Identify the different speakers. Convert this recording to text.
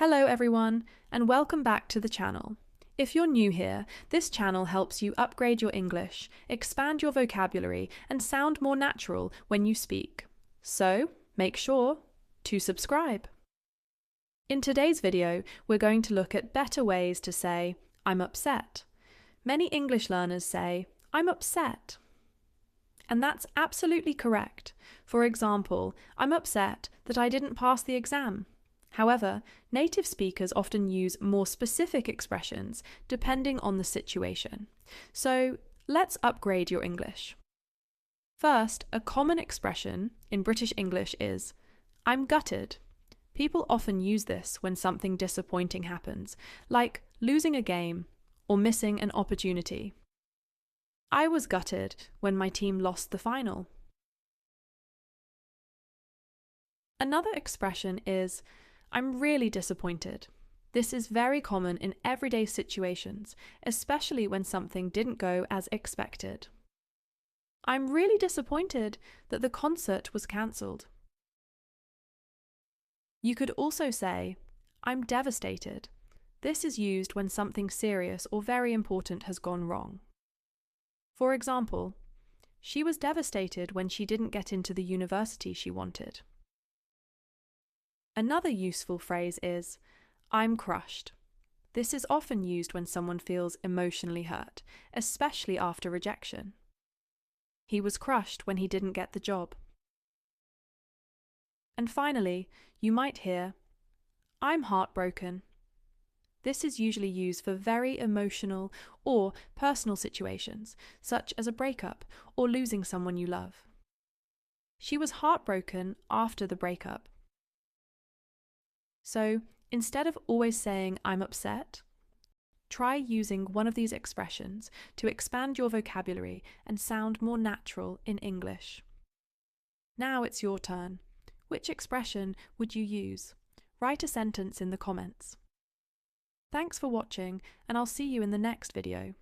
Speaker 1: Hello everyone, and welcome back to the channel. If you're new here, this channel helps you upgrade your English, expand your vocabulary, and sound more natural when you speak. So, make sure to subscribe. In today's video, we're going to look at better ways to say, I'm upset. Many English learners say, I'm upset. And that's absolutely correct. For example, I'm upset that I didn't pass the exam. However, native speakers often use more specific expressions depending on the situation. So, let's upgrade your English. First, a common expression in British English is, I'm gutted. People often use this when something disappointing happens, like losing a game or missing an opportunity. I was gutted when my team lost the final. Another expression is, I'm really disappointed. This is very common in everyday situations, especially when something didn't go as expected. I'm really disappointed that the concert was cancelled. You could also say, I'm devastated. This is used when something serious or very important has gone wrong. For example, she was devastated when she didn't get into the university she wanted. Another useful phrase is, I'm crushed. This is often used when someone feels emotionally hurt, especially after rejection. He was crushed when he didn't get the job. And finally, you might hear, I'm heartbroken. This is usually used for very emotional or personal situations, such as a breakup or losing someone you love. She was heartbroken after the breakup. So, instead of always saying, I'm upset, try using one of these expressions to expand your vocabulary and sound more natural in English. Now it's your turn. Which expression would you use? Write a sentence in the comments. Thanks for watching, and I'll see you in the next video.